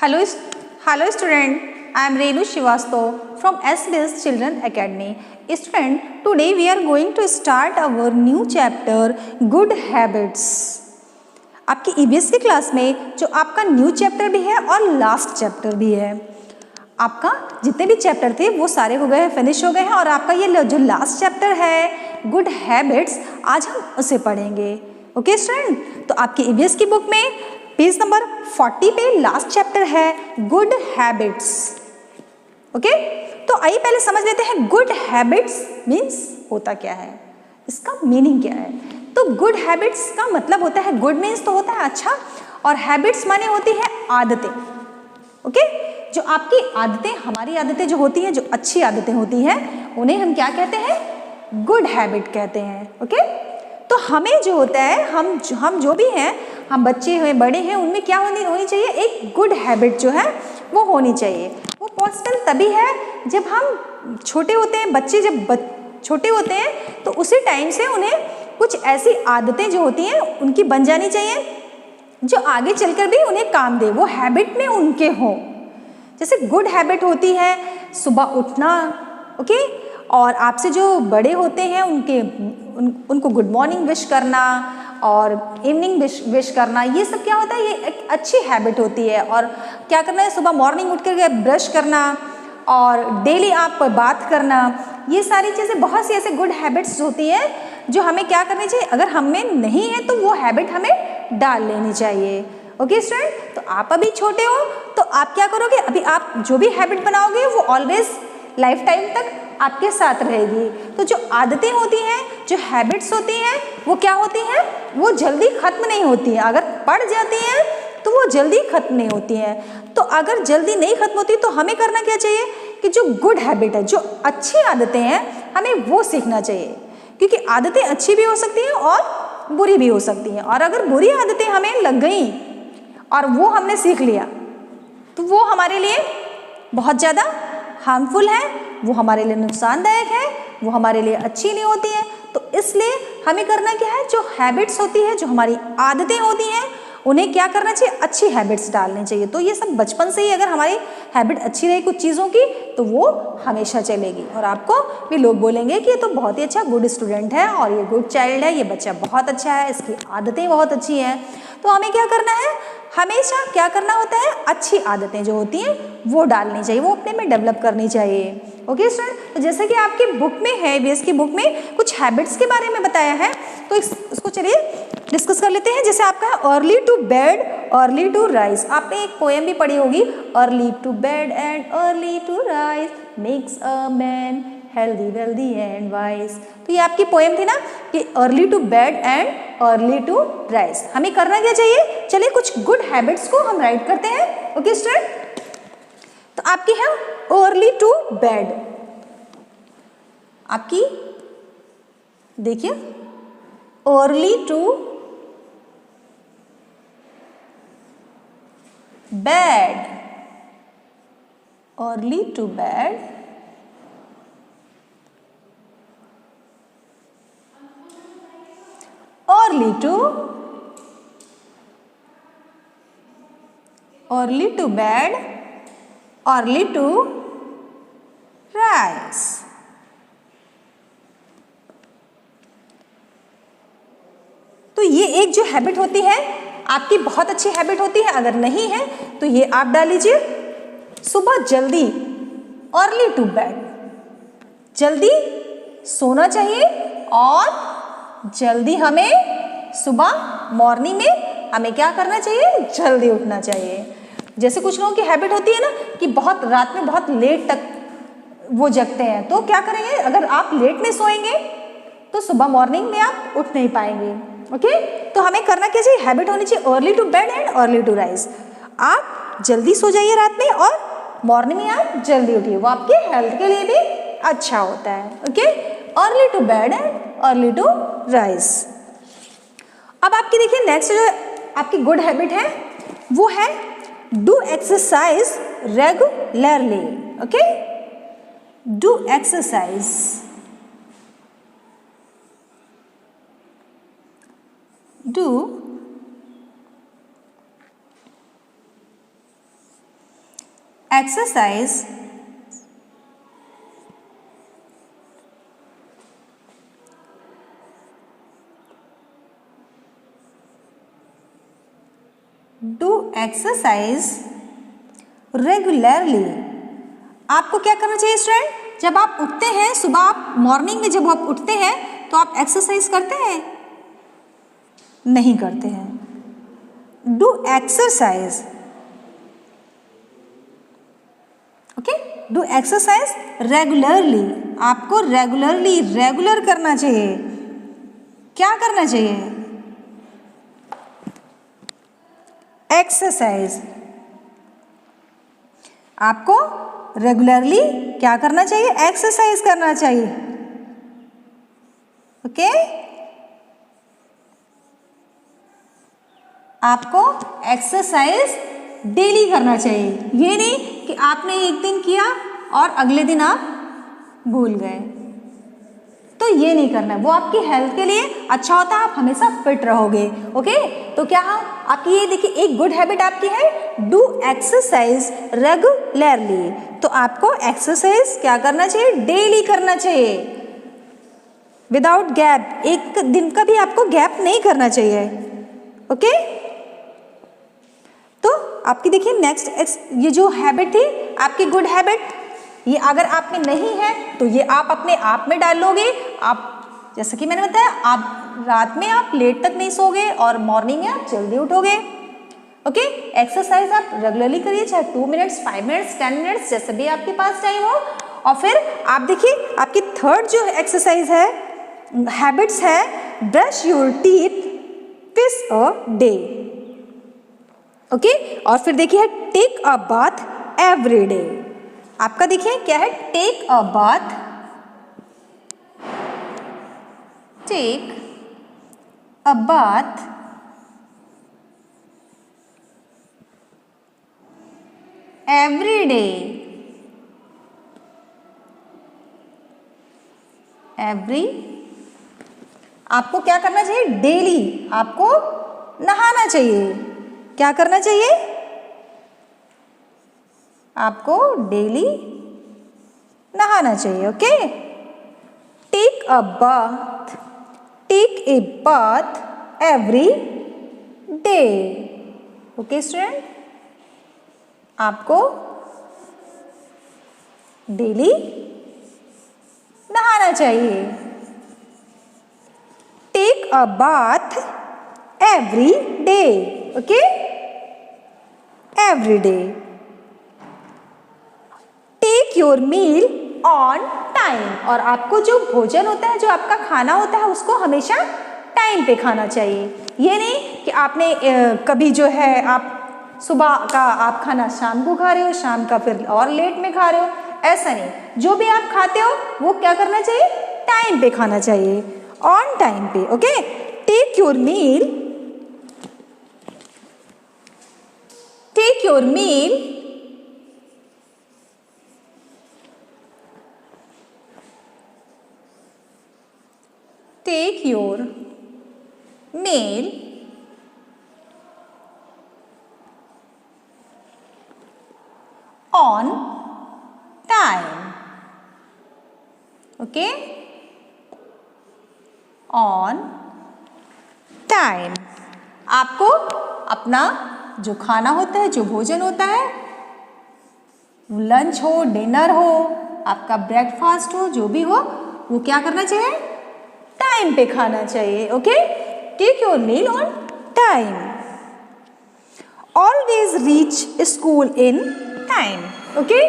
Hello, hello student. I am Renu Srivastav from SBS Children Academy. Student, today we are going to start our new chapter Good Habits. आपकी EVS की class में जो आपका new chapter भी है और last chapter भी है, आपका जितने भी चैप्टर थे वो सारे हो गए हैं, फिनिश हो गए हैं और आपका ये जो लास्ट चैप्टर है गुड हैबिट्स, आज हम उसे पढ़ेंगे. ओके स्टूडेंट, तो आपकी EVS की बुक में पेज नंबर 40 पे लास्ट चैप्टर है गुड हैबिट्स. ओके, तो आइए पहले समझ लेते हैं गुड हैबिट्स मीन्स होता क्या है, इसका मीनिंग क्या है. तो गुड हैबिट्स का मतलब होता है, गुड मीन्स तो होता है अच्छा, और हैबिट्स माने होती है आदतें. ओके, जो आपकी आदतें, हमारी आदतें जो होती हैं, जो अच्छी आदतें होती हैं, उन्हें हम क्या कहते हैं, गुड हैबिट कहते हैं. ओके, तो हमें जो होता है, हम जो भी हैं, हम बच्चे हैं बड़े हैं, उनमें क्या होनी चाहिए, एक गुड हैबिट जो है वो होनी चाहिए. वो पॉसिबल तभी है जब हम छोटे होते हैं, बच्चे जब छोटे होते हैं तो उसी टाइम से उन्हें कुछ ऐसी आदतें जो होती हैं उनकी बन जानी चाहिए जो आगे चलकर भी उन्हें काम दे, वो हैबिट में उनके हों. जैसे गुड हैबिट होती है सुबह उठना. ओके, और आपसे जो बड़े होते हैं उनको गुड मॉर्निंग विश करना और इवनिंग विश करना, ये सब क्या होता है, ये एक अच्छी हैबिट होती है. और क्या करना है, सुबह मॉर्निंग उठ कर ब्रश करना और डेली आप बात करना, ये सारी चीज़ें बहुत सी ऐसे गुड हैबिट्स होती हैं जो हमें क्या करनी चाहिए. अगर हमें नहीं है तो वो हैबिट हमें डाल लेनी चाहिए. ओके स्टूडेंट, तो आप अभी छोटे हो तो आप क्या करोगे, अभी आप जो भी हैबिट बनाओगे वो ऑलवेज लाइफ टाइम तक आपके साथ रहेगी. तो जो आदतें होती हैं, जो हैबिट्स होती हैं, वो क्या होती हैं, वो जल्दी खत्म नहीं होती हैं. अगर पड़ जाती हैं तो वो जल्दी खत्म नहीं होती हैं. तो अगर जल्दी नहीं खत्म होती तो हमें करना क्या चाहिए कि जो गुड हैबिट है, जो अच्छी आदतें हैं, हमें वो सीखना चाहिए. क्योंकि आदतें अच्छी भी हो सकती हैं और बुरी भी हो सकती हैं. और अगर बुरी आदतें हमें लग गई और वो हमने सीख लिया तो वो हमारे लिए बहुत ज़्यादा हार्मफुल है, वो हमारे लिए नुकसानदायक है, वो हमारे लिए अच्छी नहीं होती है. तो इसलिए हमें करना क्या है, जो हैबिट्स होती है, जो हमारी आदतें होती हैं, उन्हें क्या करना चाहिए, अच्छी हैबिट्स डालनी चाहिए. तो ये सब बचपन से ही अगर हमारी हैबिट अच्छी रही कुछ चीज़ों की तो वो हमेशा चलेगी और आपको भी लोग बोलेंगे कि ये तो बहुत ही अच्छा गुड स्टूडेंट है और ये गुड चाइल्ड है, ये बच्चा बहुत अच्छा है, इसकी आदतें बहुत अच्छी हैं. तो हमें क्या करना है, हमेशा क्या करना होता है, अच्छी आदतें जो होती हैं वो डालनी चाहिए, वो अपने में डेवलप करनी चाहिए. ओके स्टूडेंट, तो जैसे कि आपकी बुक में है, EVS की बुक में कुछ हैबिट्स के बारे में बताया है, तो इसको चलिए डिस्कस कर लेते हैं. जैसे आपका है early to bed early to rise. आपने एक पोएम भी पढ़ी होगी, early to bed and early to rise makes a man healthy wealthy and wise. तो ये आपकी पोएम थी ना कि early to bed and early to rise. हमें करना क्या चाहिए, चलिए कुछ गुड हैबिट्स को हम राइट करते हैं. ओके स्टूडेंट, तो आपकी है अर्ली टू बेड. आपकी देखिए early to bed, early to bed, early to bed, early to rise. तो ये एक जो हैबिट होती है आपकी बहुत अच्छी हैबिट होती है. अगर नहीं है तो ये आप डाल लीजिए, सुबह जल्दी, अर्ली टू बेड, जल्दी सोना चाहिए और जल्दी हमें सुबह मॉर्निंग में हमें क्या करना चाहिए, जल्दी उठना चाहिए. जैसे कुछ लोगों की हैबिट होती है ना कि बहुत रात में बहुत लेट तक वो जगते हैं, तो क्या करेंगे, अगर आप लेट में सोएंगे तो सुबह मॉर्निंग में आप उठ नहीं पाएंगे. ओके, तो हमें करना क्या चाहिए, हैबिट होनी चाहिए early to bed and early to rise. आप जल्दी सो जाइए रात में और मॉर्निंग में आप जल्दी उठिए, वो आपके हेल्थ के लिए भी अच्छा होता है. Okay, early to bed and early to rise. अब आपकी देखिए नेक्स्ट जो आपकी गुड हैबिट है वो है do exercise regularly. Okay, do exercise do exercise do exercise regularly। आपको क्या करना चाहिए स्टूडेंट? जब आप उठते हैं सुबह, आप मॉर्निंग में जब आप उठते हैं तो आप एक्सरसाइज करते हैं? नहीं करते हैं। Do exercise, okay, do exercise regularly. आपको रेगुलरली, रेगुलर करना चाहिए। क्या करना चाहिए? एक्सरसाइज। आपको रेगुलरली क्या करना चाहिए? एक्सरसाइज करना चाहिए। ओके, आपको एक्सरसाइज डेली करना चाहिए। ये नहीं कि आपने एक दिन किया और अगले दिन आप भूल गए, तो ये नहीं करना है। वो आपकी हेल्थ के लिए अच्छा होता है, आप हमेशा फिट रहोगे। ओके, तो क्या आपकी ये देखिए एक गुड हैबिट आपकी है, डू एक्सरसाइज रेगुलरली। तो आपको एक्सरसाइज क्या करना चाहिए? डेली करना चाहिए, विदाउट गैप। एक दिन का भी आपको गैप नहीं करना चाहिए। ओके, तो आपकी देखिए नेक्स्ट, ये जो हैबिट थी आपकी गुड हैबिट, ये अगर आप में नहीं है तो ये आप अपने आप में डाल लोगे। आप जैसे कि मैंने बताया, आप रात में आप लेट तक नहीं सोगे और मॉर्निंग में आप जल्दी उठोगे। ओके, एक्सरसाइज आप रेगुलरली करिए, चाहे 2 मिनट्स, 5 मिनट्स, 10 मिनट्स, जैसे भी आपके पास टाइम हो। और फिर आप देखिए आपकी थर्ड जो एक्सरसाइज है, हैबिट्स है, brush your teeth twice a day. Okay, और फिर देखिए take a bath every day. आपका देखिए क्या है? Take a bath, take a bath every day, every. आपको क्या करना चाहिए? डेली आपको नहाना चाहिए। क्या करना चाहिए? आपको डेली नहाना चाहिए। Okay, take a bath, take a bath every day. Okay student, आपको डेली नहाना चाहिए। Take a bath every day. Okay, every day. Take your meal on time. और आपको जो भोजन होता है, जो आपका खाना होता है, उसको हमेशा टाइम पे खाना चाहिए। ये नहीं कि आपने कभी जो है आप सुबह का आप खाना शाम को खा रहे हो, शाम का फिर और लेट में खा रहे हो, ऐसा नहीं। जो भी आप खाते हो वो क्या करना चाहिए? टाइम पे खाना चाहिए, ऑन टाइम पे। Okay, take your meal, take your meal take your meal on time। Okay, on time। आपको अपना जो खाना होता है, जो भोजन होता है, लंच हो, डिनर हो, आपका ब्रेकफास्ट हो, जो भी हो, वो क्या करना चाहिए? टाइम पे खाना चाहिए। Okay, take your meal on time. Always reach school in time. Okay,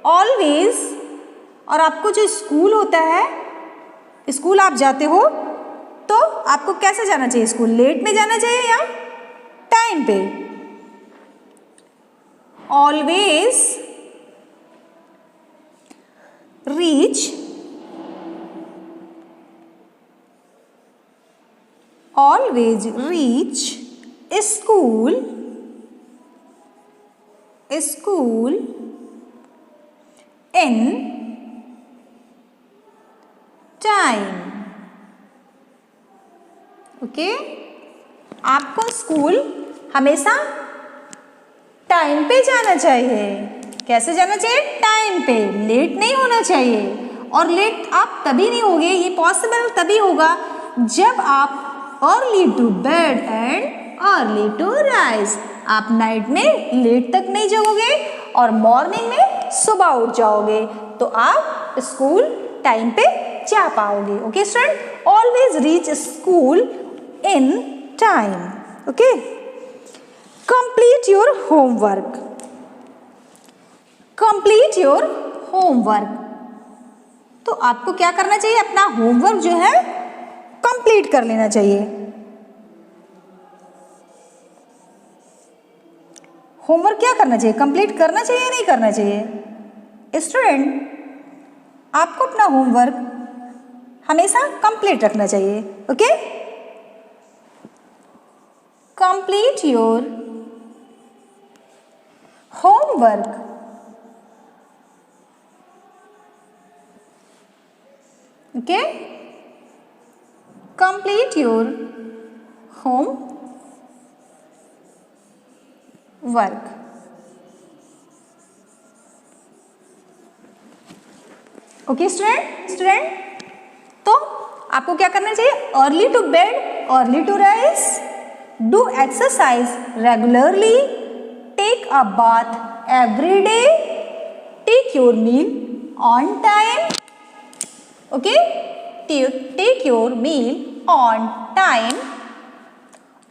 always. और आपको जो स्कूल होता है, स्कूल आप जाते हो तो आपको कैसे जाना चाहिए स्कूल? लेट में जाना चाहिए या टाइम पे? Always reach, always reach school in time। Okay, आपको स्कूल हमेशा टाइम पे जाना चाहिए। कैसे जाना चाहिए? टाइम पे, लेट नहीं होना चाहिए। और लेट आप तभी नहीं होगे, ये पॉसिबल तभी होगा जब आप early to bed and early to rise, आप नाइट में लेट तक नहीं जगोगे और मॉर्निंग में सुबह उठ जाओगे, तो आप स्कूल टाइम पे जा पाओगे। Okay student, always reach school in time. Okay, complete your homework. Complete your homework, तो आपको क्या करना चाहिए? अपना होमवर्क जो है कंप्लीट कर लेना चाहिए। होमवर्क क्या करना चाहिए? कंप्लीट करना चाहिए या नहीं करना चाहिए? स्टूडेंट, आपको अपना होमवर्क हमेशा कंप्लीट रखना चाहिए। Okay, complete your homework. Okay, complete your homework. Okay student, तो आपको क्या करना चाहिए? Early to bed, early to rise, do exercise regularly, take a bath every day, take your meal on time. Okay, take your meal on time,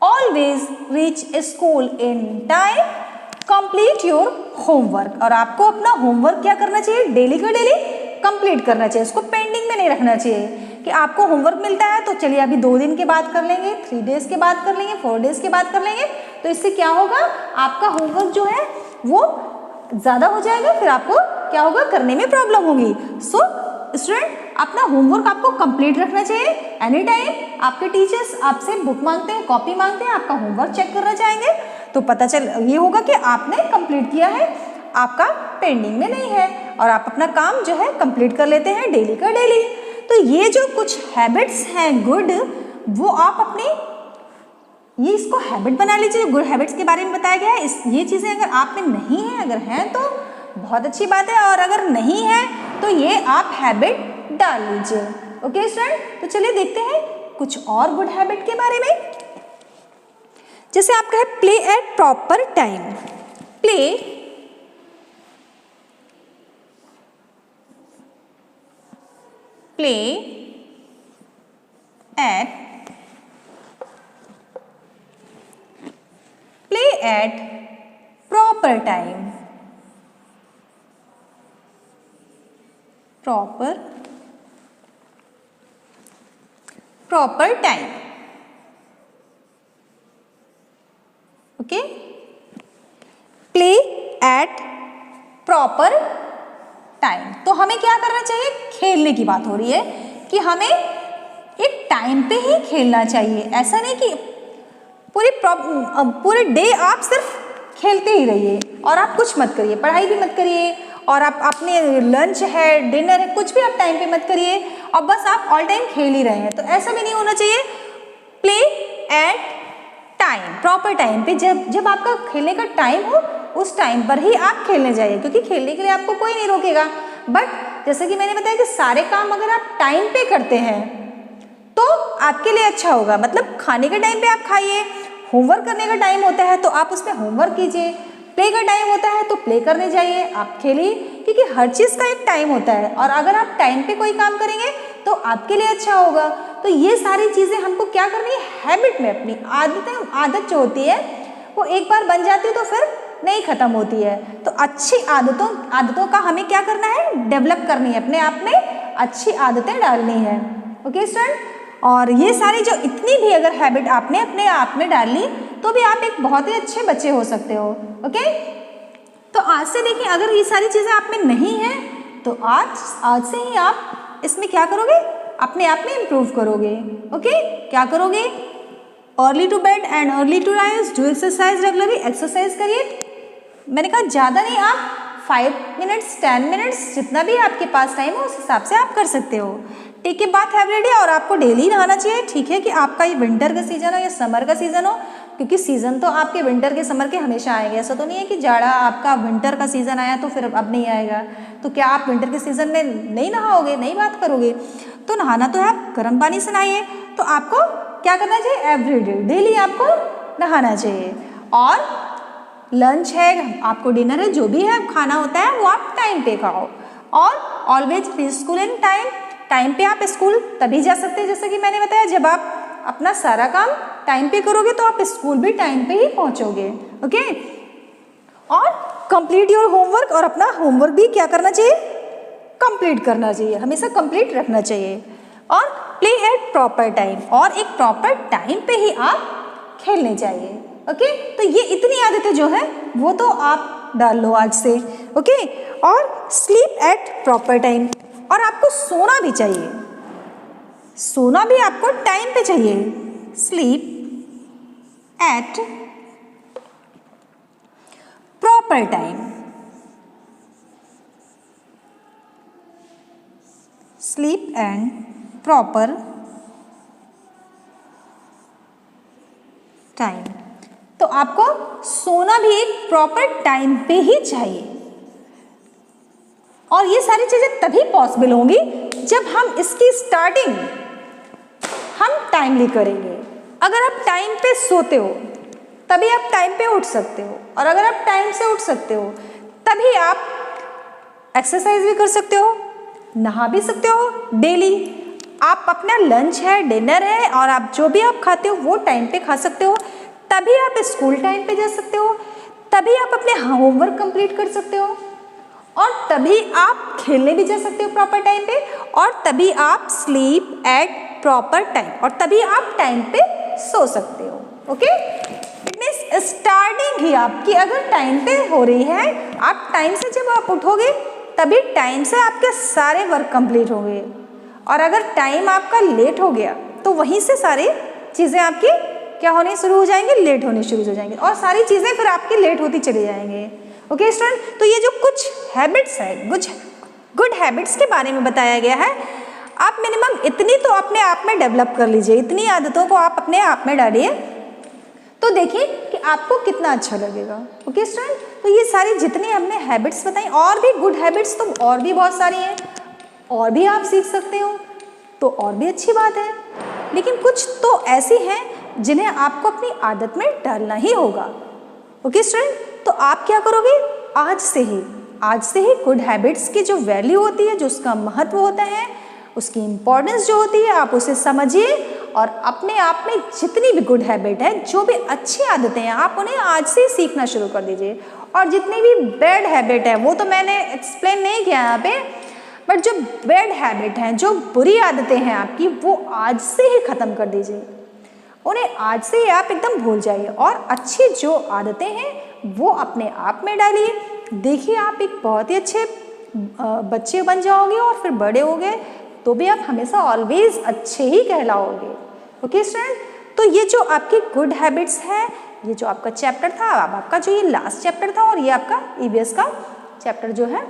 always reach school in time, complete your homework। और आपको अपना homework क्या करना चाहिए? Daily का daily complete करना चाहिए, इसको पेंडिंग में नहीं रखना चाहिए कि आपको होमवर्क मिलता है तो चलिए अभी 2 दिन के बाद कर लेंगे, 3 डेज के बाद कर लेंगे, 4 डेज के बाद कर लेंगे, तो इससे क्या होगा? आपका होमवर्क जो है वो ज़्यादा हो जाएगा, फिर आपको क्या होगा? करने में प्रॉब्लम होगी। सो स्टूडेंट, अपना होमवर्क आपको कंप्लीट रखना चाहिए। एनी टाइम आपके टीचर्स आपसे बुक मांगते हैं, कॉपी मांगते हैं, आपका होमवर्क चेक करना चाहेंगे तो पता चल ये होगा कि आपने कंप्लीट किया है, आपका पेंडिंग में नहीं है, और आप अपना काम जो है कंप्लीट कर लेते हैं डेली का डेली। तो ये जो कुछ हैबिट्स हैं गुड, वो आप अपनी ये इसको हैबिट बना लीजिए। गुड हैबिट्स के बारे में बताया गया है। ये चीज़ें अगर आप में नहीं है, अगर हैं तो बहुत अच्छी बात है, और अगर नहीं है तो ये आप हैबिट डाल लीजिए। ओके स्टूडेंट, तो चलिए देखते हैं कुछ और गुड हैबिट के बारे में। जैसे आपका है play at proper time. Play at proper time। proper time। Okay, play at proper time, तो हमें क्या करना चाहिए? खेलने की बात हो रही है कि हमें एक टाइम पे ही खेलना चाहिए। ऐसा नहीं कि पूरे डे आप सिर्फ खेलते ही रहिए और आप कुछ मत करिए, पढ़ाई भी मत करिए, और आप अपने लंच है, डिनर है, कुछ भी आप टाइम पे मत करिए और बस आप ऑल टाइम खेल ही रहे हैं, तो ऐसा भी नहीं होना चाहिए। Play at time, proper time पे, जब आपका खेलने का टाइम हो उस टाइम पर ही आप खेलने जाइए, क्योंकि खेलने के लिए आपको कोई नहीं रोकेगा। बट जैसे कि मैंने बताया कि सारे काम अगर आप टाइम पे करते हैं तो आपके लिए अच्छा होगा। मतलब खाने के टाइम पे आप खाइए, होमवर्क करने का टाइम होता है तो आप उसमें होमवर्क कीजिए, प्ले का टाइम होता है तो प्ले करने जाइए, आप खेलिए, क्योंकि हर चीज़ का एक टाइम होता है, और अगर आप टाइम पे कोई काम करेंगे तो आपके लिए अच्छा होगा। तो ये सारी चीज़ें हमको क्या करनी है? हैबिट में, अपनी आदत जो होती है वो एक बार बन जाती है तो फिर नहीं खत्म होती है। तो अच्छी आदतों का हमें क्या करना है? डेवलप करनी है, अपने आप में अच्छी आदतें डालनी है। ओके स्टूडेंट, और ये सारी जो इतनी भी अगर हैबिट आपने अपने आप में डाल ली तो भी आप एक बहुत ही अच्छे बच्चे हो सकते हो। ओके, तो आज से देखिए, अगर ये सारी चीज़ें आप में नहीं है तो आज से ही आप इसमें क्या करोगे? अपने आप में इम्प्रूव करोगे। ओके, क्या करोगे? Early to bed and early to rise, do exercise regularly, exercise करिए। मैंने कहा ज़्यादा नहीं, आप 5 मिनट्स 10 मिनट्स जितना भी आपके पास टाइम हो उस हिसाब से आप कर सकते हो। टेक ए बाथ एवरीडे, और आपको डेली नहाना चाहिए। ठीक है कि आपका ये विंटर का सीजन हो या समर का सीजन हो, क्योंकि सीजन तो आपके विंटर के समर के हमेशा आएंगे। ऐसा तो नहीं है कि जाड़ा आपका विंटर का सीजन आया तो फिर अब नहीं आएगा, तो क्या आप विंटर के सीजन में नहीं नहाओगे, नहीं बात करोगे? तो नहाना तो है, आप गर्म पानी से नहाइए। तो आपको क्या करना चाहिए? एवरीडे, डेली आपको नहाना चाहिए। और लंच है, आपको डिनर है, जो भी है खाना होता है वो आप टाइम पे खाओ। और always reach school in time, time पे आप स्कूल तभी जा सकते हैं, जैसे कि मैंने बताया, जब आप अपना सारा काम टाइम पे करोगे तो आप स्कूल भी टाइम पे ही पहुंचोगे। ओके, और कंप्लीट योर होमवर्क, और अपना होमवर्क भी क्या करना चाहिए? कंप्लीट करना चाहिए, हमेशा कंप्लीट रखना चाहिए। और प्ले एट प्रॉपर टाइम, और एक प्रॉपर टाइम पे ही आप खेलने चाहिए। ओके, तो ये इतनी आदतें जो है वो तो आप डाल लो आज से। ओके, और स्लीप एट प्रॉपर टाइम, और आपको सोना भी चाहिए, सोना भी आपको टाइम पे चाहिए। Sleep at proper time, sleep and proper time. तो आपको सोना भी एक प्रॉपर टाइम पे ही चाहिए। और ये सारी चीजें तभी पॉसिबल होंगी जब हम इसकी स्टार्टिंग हम टाइमली करेंगे। अगर आप टाइम पे सोते हो तभी आप टाइम पे उठ सकते हो, और अगर आप टाइम से उठ सकते हो तभी आप एक्सरसाइज भी कर सकते हो, नहा भी सकते हो डेली। आप अपना लंच है, डिनर है, और आप जो भी आप खाते हो वो टाइम पे खा सकते हो, तभी आप स्कूल टाइम पे जा सकते हो, तभी आप अपने होमवर्क कंप्लीट कर सकते हो, और तभी आप खेलने भी जा सकते हो प्रॉपर टाइम पे, और तभी आप स्लीप एट प्रॉपर टाइम, और तभी आप टाइम पे सो सकते हो। ओके, इट मीन्स स्टार्टिंग ही आपकी अगर टाइम पे हो रही है, आप टाइम से जब आप उठोगे तभी टाइम से आपके सारे वर्क कंप्लीट होंगे। और अगर टाइम आपका लेट हो गया तो वहीं से सारी चीज़ें आपकी क्या होनी शुरू हो जाएंगी? लेट होनी शुरू हो जाएंगी, और सारी चीज़ें फिर आपकी लेट होती चली जाएंगे। ओके स्टूडेंट, तो ये जो कुछ हैबिट्स है, कुछ गुड हैबिट्स के बारे में बताया गया है, आप मिनिमम इतनी तो अपने आप में डेवलप कर लीजिए, इतनी आदतों को आप अपने आप में डालिए, तो देखिए कि आपको कितना अच्छा लगेगा। ओके स्टूडेंट, तो ये सारी जितनी हमने हैबिट्स बताई, और भी गुड हैबिट्स तो और भी बहुत सारी हैं, और भी आप सीख सकते हो, तो और भी अच्छी बात है। लेकिन कुछ तो ऐसी हैं जिन्हें आपको अपनी आदत में डालना ही होगा। ओके स्टूडेंट, तो आप क्या करोगे? आज से ही गुड हैबिट्स की जो वैल्यू होती है, जो उसका महत्व होता है, उसकी इम्पोर्टेंस जो होती है, आप उसे समझिए, और अपने आप में जितनी भी गुड हैबिट है, जो भी अच्छी आदतें हैं, आप उन्हें आज से ही सीखना शुरू कर दीजिए। और जितनी भी बैड हैबिट है वो तो मैंने एक्सप्लेन नहीं किया यहाँ पे, बट जो बैड हैबिट हैं, जो बुरी आदतें हैं आपकी, वो आज से ही ख़त्म कर दीजिए, उन्हें आज से ही आप एकदम भूल जाइए, और अच्छी जो आदतें हैं वो अपने आप में डालिए। देखिए आप एक बहुत ही अच्छे बच्चे बन जाओगे, और फिर बड़े हो गए तो भी आप हमेशा ऑलवेज अच्छे ही कहलाओगे। ओके स्टूडेंट, तो ये जो आपकी गुड हैबिट्स है, ये जो आपका चैप्टर था, अब आपका जो ये लास्ट चैप्टर था, और ये आपका ईवीएस का चैप्टर जो है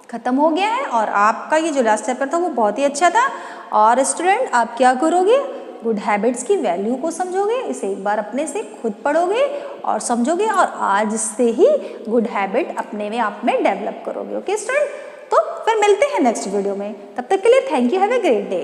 ख़त्म हो गया है, और आपका ये जो लास्ट चैप्टर था वो बहुत ही अच्छा था। और स्टूडेंट आप क्या करोगे? गुड हैबिट्स की वैल्यू को समझोगे, इसे एक बार अपने से खुद पढ़ोगे और समझोगे, और आज से ही गुड हैबिट अपने में आप में डेवलप करोगे। ओके स्टूडेंट, तो फिर मिलते हैं नेक्स्ट वीडियो में, तब तक के लिए thank you, have a great day.